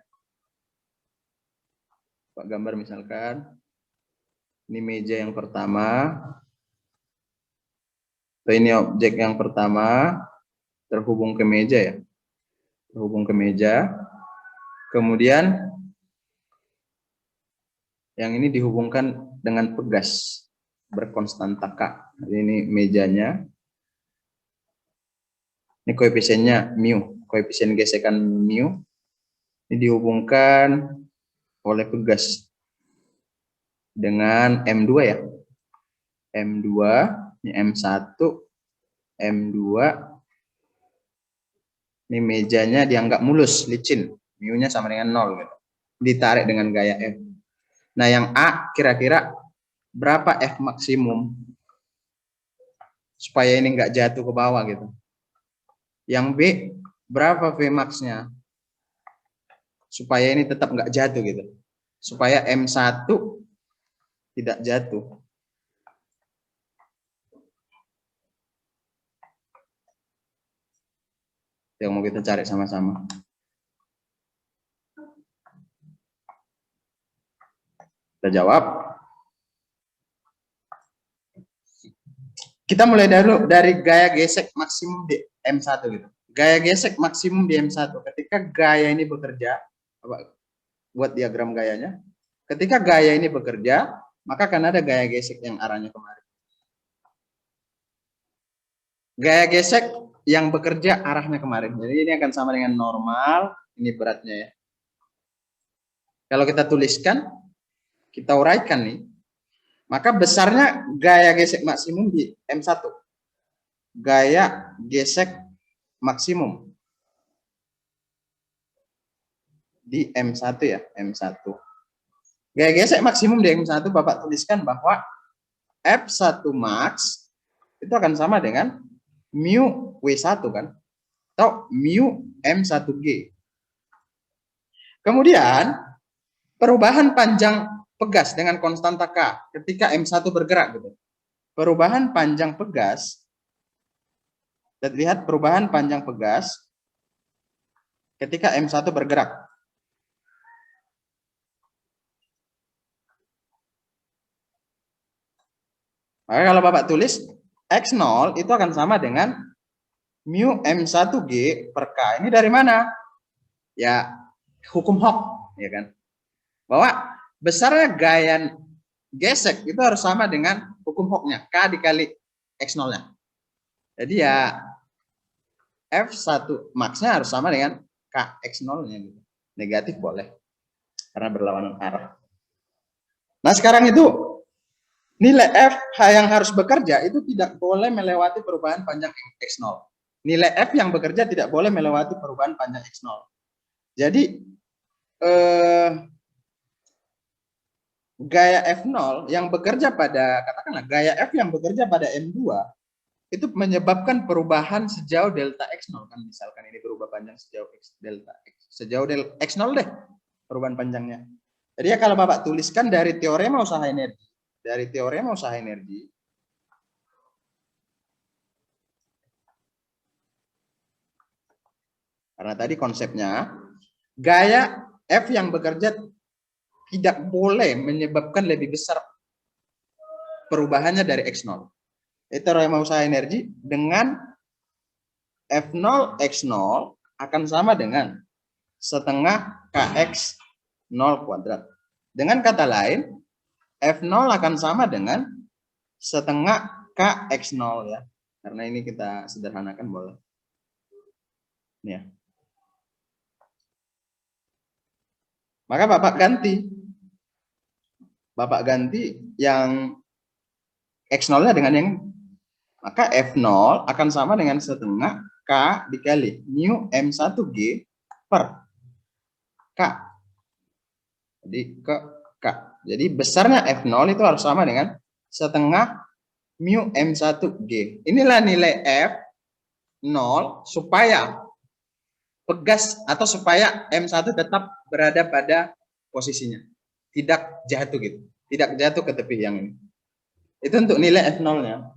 Speaker 1: Pak gambar misalkan, ini meja yang pertama, ini objek yang pertama, terhubung ke meja ya. Terhubung ke meja. Kemudian, yang ini dihubungkan dengan pegas, berkonstanta K. Jadi ini mejanya. Ini koefisiennya mu, koefisien gesekan mu. Ini dihubungkan oleh pegas dengan M2 ya. M2, ini M1, M2. Ini mejanya dianggap mulus, licin. Mu-nya sama dengan 0 gitu. Ditarik dengan gaya F. Nah, yang A kira-kira berapa F maksimum supaya ini nggak jatuh ke bawah gitu. Yang B berapa V max-nya supaya ini tetap nggak jatuh gitu. Supaya M1 tidak jatuh. Yang mau kita cari sama-sama. Kita jawab. Kita mulai dari gaya gesek maksimum di M1 gitu. Gaya gesek maksimum di M1. Ketika gaya ini bekerja, buat diagram gayanya. Ketika gaya ini bekerja, maka akan ada gaya gesek yang arahnya kemari. Gaya gesek yang bekerja arahnya kemarin. Jadi ini akan sama dengan normal, ini beratnya ya. Kalau kita tuliskan, kita uraikan nih, maka besarnya gaya gesek maksimum di M1. Gaya gesek maksimum di M1 ya, M1. Gaya gesek maksimum di M1 Bapak tuliskan bahwa F1 max itu akan sama dengan mu W1 kan, atau mu M1G. Kemudian perubahan panjang pegas dengan konstanta K ketika M1 bergerak gitu. Perubahan panjang pegas, kita lihat perubahan panjang pegas ketika M1 bergerak. Maka kalau Bapak tulis X0 itu akan sama dengan mu M1G per K. Ini dari mana? Ya, hukum Hooke, ya kan? Bahwa besarnya gaya gesek itu harus sama dengan hukum Hooke-nya, K dikali X0-nya. Jadi ya F1 max-nya harus sama dengan K X0-nya gitu. Negatif boleh, karena berlawanan arah. Nah, sekarang itu nilai F yang harus bekerja itu tidak boleh melewati perubahan panjang X0. Nilai F yang bekerja tidak boleh melewati perubahan panjang X0. Jadi gaya F0 yang bekerja pada, katakanlah gaya F yang bekerja pada M2 itu menyebabkan perubahan sejauh delta X0 kan, misalkan ini berubah panjang sejauh delta X, sejauh X0 deh perubahan panjangnya. Jadi ya kalau Bapak tuliskan dari teorema usaha energi, dari teorema usaha energi, karena tadi konsepnya gaya F yang bekerja tidak boleh menyebabkan lebih besar perubahannya dari X0. Itu teorema usaha energi dengan F0 X0 akan sama dengan setengah KX 0 kuadrat. Dengan kata lain, F0 akan sama dengan setengah KX0 ya. Karena ini kita sederhanakan boleh. Ya. Maka Bapak ganti. Bapak ganti yang X0-nya dengan yang, maka F0 akan sama dengan setengah K dikali mu M1G per K. Jadi ke K. Jadi besarnya F0 itu harus sama dengan setengah mu M1G. Inilah nilai F0 supaya pegas atau supaya M1 tetap berada pada posisinya. Tidak jatuh gitu. Tidak jatuh ke tepi yang ini. Itu untuk nilai F0-nya.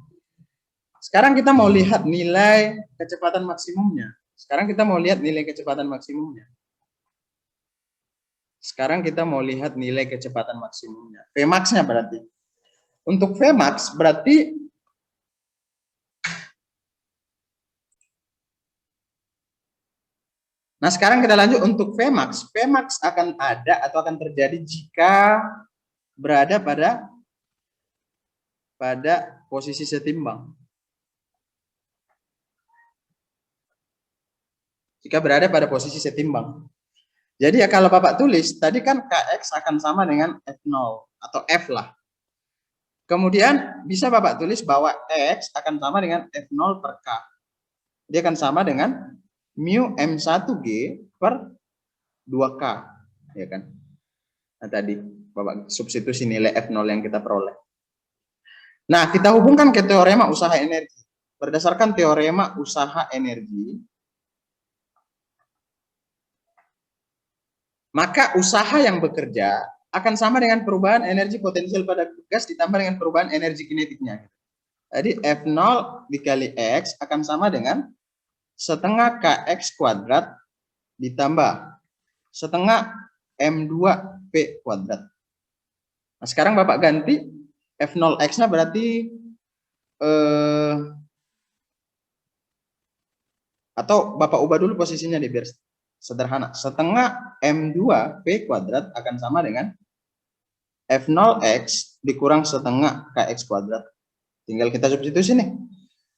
Speaker 1: Sekarang kita mau lihat nilai kecepatan maksimumnya. Sekarang kita mau lihat nilai kecepatan maksimumnya. Vmax-nya berarti. Untuk Vmax berarti nah sekarang kita lanjut untuk Vmax. Vmax akan ada atau akan terjadi jika berada pada posisi setimbang. Jika berada pada posisi setimbang. Jadi ya kalau Bapak tulis, tadi kan Kx akan sama dengan F0 atau F lah. Kemudian bisa Bapak tulis bahwa X akan sama dengan F0 per K. Dia akan sama dengan mu M1G per 2K. Ya kan? Nah tadi Bapak substitusi nilai F0 yang kita peroleh. Nah kita hubungkan ke teorema usaha energi. Berdasarkan teorema usaha energi, maka usaha yang bekerja akan sama dengan perubahan energi potensial pada gas ditambah dengan perubahan energi kinetiknya. Jadi F0 dikali X akan sama dengan setengah KX kuadrat ditambah setengah M2P kuadrat. Nah sekarang Bapak ganti F0X-nya berarti atau Bapak ubah dulu posisinya di biar sederhana. Setengah M2P kuadrat akan sama dengan F0X dikurang setengah KX kuadrat. Tinggal kita substitusi nih.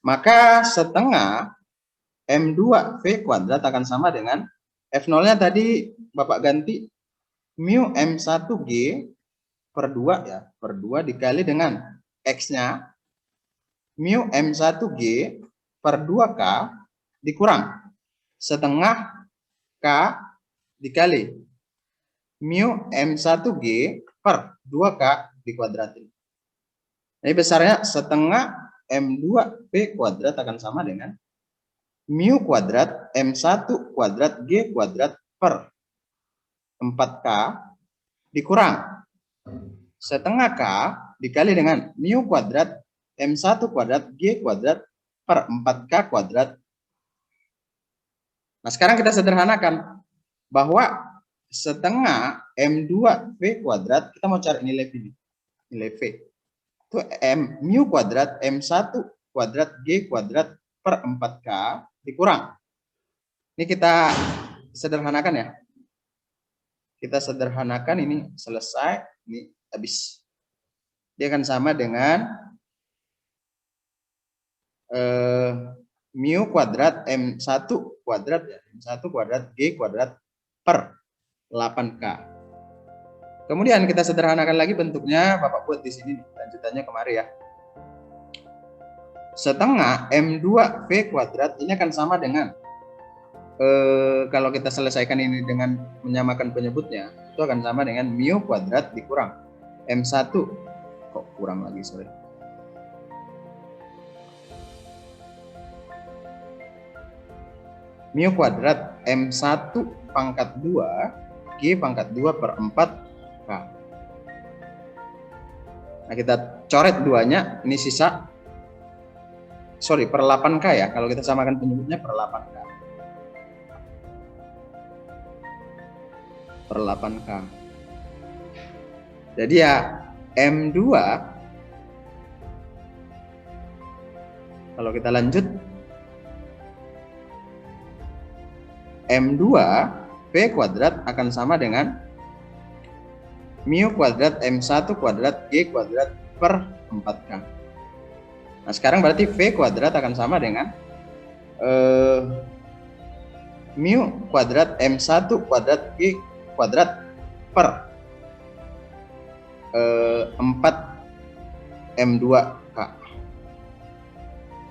Speaker 1: Maka setengah M2V kuadrat akan sama dengan F0-nya tadi Bapak ganti mu M1G per 2 ya. Per 2 dikali dengan X-nya mu M1G per 2K dikurang setengah K dikali mu M1G per 2K dikuadratin. Ini besarnya setengah M2P kuadrat akan sama dengan mu kuadrat M1 kuadrat G kuadrat per 4K dikurang setengah K dikali dengan mu kuadrat M1 kuadrat G kuadrat per 4K kuadrat. Nah sekarang kita sederhanakan bahwa setengah M2V kuadrat, kita mau cari nilai V. Nilai V. Itu mu kuadrat M1 kuadrat G kuadrat per 4K dikurang. Ini kita sederhanakan ya. Kita sederhanakan ini selesai. Ini habis. Dia akan sama dengan mu kuadrat M1 kuadrat ya. M1 kuadrat G kuadrat per 8K. Kemudian kita sederhanakan lagi bentuknya, Bapak buat di sini lanjutannya kemari ya. Setengah M2V kuadrat ini akan sama dengan kalau kita selesaikan ini dengan menyamakan penyebutnya, itu akan sama dengan mu kuadrat dikurang M1 kok kurang lagi sorry. Mu kuadrat M1 pangkat 2 G pangkat 2 per 4K. Nah, kita coret duanya, ini sisa, per 8K ya, kalau kita samakan penyebutnya per 8K. Per 8K. Jadi ya, M2, kalau kita lanjut, M2 V kuadrat akan sama dengan mu kuadrat M1 kuadrat G kuadrat per 4K. Nah, sekarang berarti V kuadrat akan sama dengan mu kuadrat M1 kuadrat G kuadrat per 4 M2K.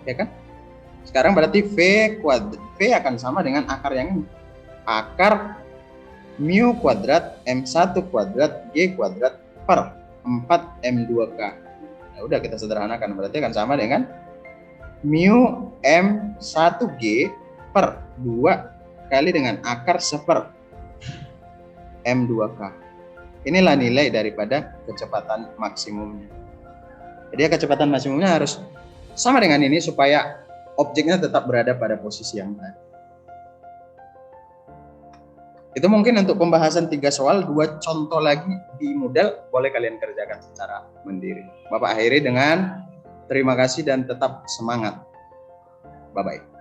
Speaker 1: Ya kan? Sekarang berarti V akan sama dengan akar yang ini. Akar mu kuadrat M1 kuadrat G kuadrat per 4 M2K. Nah, udah kita sederhanakan, berarti akan sama dengan mu M1G per 2 kali dengan akar seper M2K. Inilah nilai daripada kecepatan maksimumnya. Jadi kecepatan maksimumnya harus sama dengan ini supaya objeknya tetap berada pada posisi yang tadi. Itu mungkin untuk pembahasan 3 soal, 2 contoh lagi di model boleh kalian kerjakan secara mandiri. Bapak akhiri dengan terima kasih dan tetap semangat. Bye-bye.